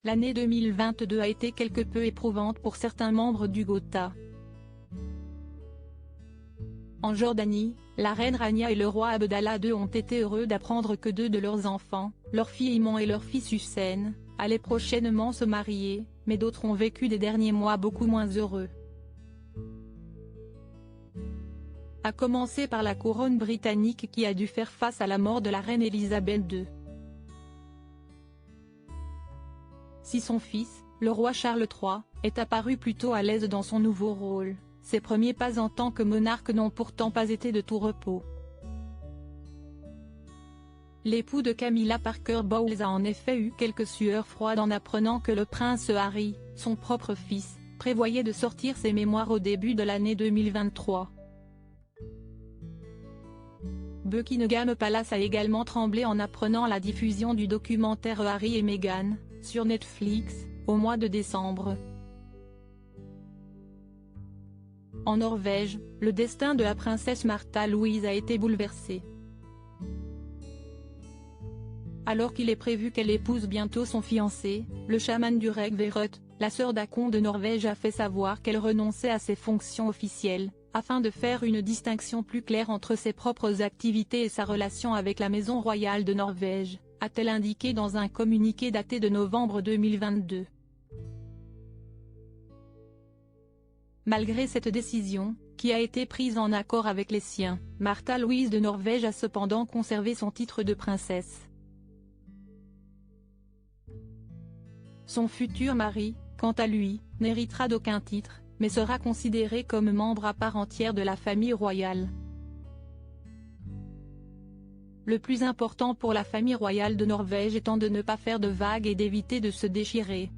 L'année 2022 a été quelque peu éprouvante pour certains membres du Gotha. En Jordanie, la reine Rania et le roi Abdallah II ont été heureux d'apprendre que deux de leurs enfants, leur fille Iman et leur fils Hussein, allaient prochainement se marier, mais d'autres ont vécu des derniers mois beaucoup moins heureux. À commencer par la couronne britannique qui a dû faire face à la mort de la reine Elisabeth II. Si son fils, le roi Charles III, est apparu plutôt à l'aise dans son nouveau rôle, ses premiers pas en tant que monarque n'ont pourtant pas été de tout repos. L'époux de Camilla Parker Bowles a en effet eu quelques sueurs froides en apprenant que le prince Harry, son propre fils, prévoyait de sortir ses mémoires au début de l'année 2023. Buckingham Palace a également tremblé en apprenant la diffusion du documentaire Harry et Meghan, sur Netflix, au mois de décembre. En Norvège, le destin de la princesse Märtha Louise a été bouleversé. Alors qu'il est prévu qu'elle épouse bientôt son fiancé, le chaman du Reykjavik, la sœur d'Haakon de Norvège a fait savoir qu'elle renonçait à ses fonctions officielles, afin de faire une distinction plus claire entre ses propres activités et sa relation avec la maison royale de Norvège, a-t-elle indiqué dans un communiqué daté de novembre 2022. Malgré cette décision, qui a été prise en accord avec les siens, Märtha Louise de Norvège a cependant conservé son titre de princesse. Son futur mari, quant à lui, n'héritera d'aucun titre, mais sera considéré comme membre à part entière de la famille royale. Le plus important pour la famille royale de Norvège étant de ne pas faire de vagues et d'éviter de se déchirer.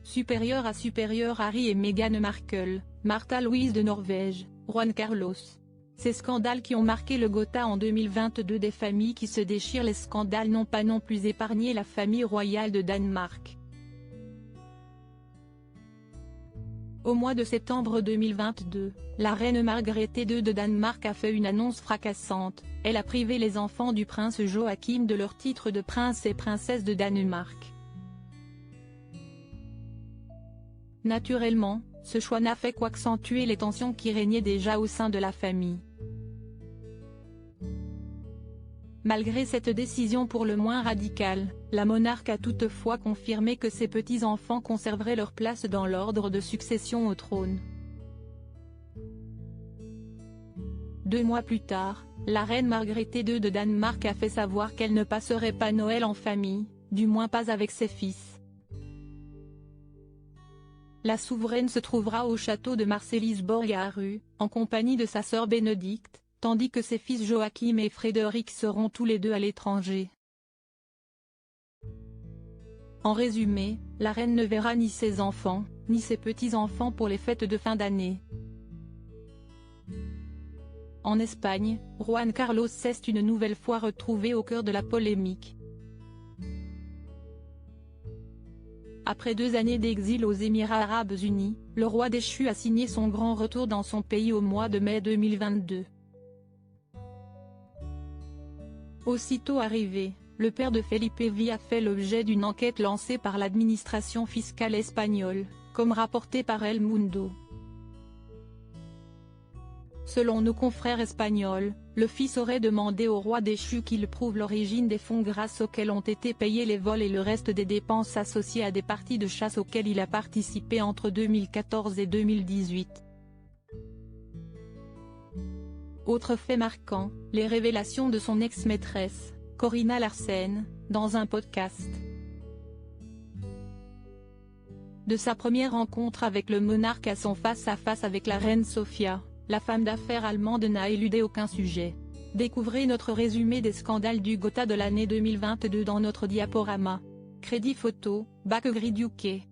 Supérieur à supérieur Harry et Meghan Markle, Märtha Louise de Norvège, Juan Carlos. Ces scandales qui ont marqué le Gotha en 2022. Des familles qui se déchirent. Les scandales n'ont pas non plus épargné la famille royale de Danemark. Au mois de septembre 2022, la reine Margrethe II de Danemark a fait une annonce fracassante, elle a privé les enfants du prince Joachim de leur titre de prince et princesse de Danemark. Naturellement, ce choix n'a fait qu'accentuer les tensions qui régnaient déjà au sein de la famille. Malgré cette décision pour le moins radicale, la monarque a toutefois confirmé que ses petits-enfants conserveraient leur place dans l'ordre de succession au trône. 2 mois plus tard, la reine Margrethe II de Danemark a fait savoir qu'elle ne passerait pas Noël en famille, du moins pas avec ses fils. La souveraine se trouvera au château de Marselisborg à Aarhus, en compagnie de sa sœur Bénédicte, tandis que ses fils Joachim et Frédéric seront tous les deux à l'étranger. En résumé, la reine ne verra ni ses enfants, ni ses petits-enfants pour les fêtes de fin d'année. En Espagne, Juan Carlos s'est une nouvelle fois retrouvé au cœur de la polémique. Après 2 années d'exil aux Émirats arabes unis, le roi déchu a signé son grand retour dans son pays au mois de mai 2022. Aussitôt arrivé, le père de Felipe V a fait l'objet d'une enquête lancée par l'administration fiscale espagnole, comme rapporté par El Mundo. Selon nos confrères espagnols, le fils aurait demandé au roi déchu qu'il prouve l'origine des fonds grâce auxquels ont été payés les vols et le reste des dépenses associées à des parties de chasse auxquelles il a participé entre 2014 et 2018. Autre fait marquant, les révélations de son ex-maîtresse, Corina Larsen, dans un podcast. De sa première rencontre avec le monarque à son face-à-face avec la reine Sofia, la femme d'affaires allemande n'a éludé aucun sujet. Découvrez notre résumé des scandales du Gotha de l'année 2022 dans notre diaporama. Crédit photo, Backgrid UK.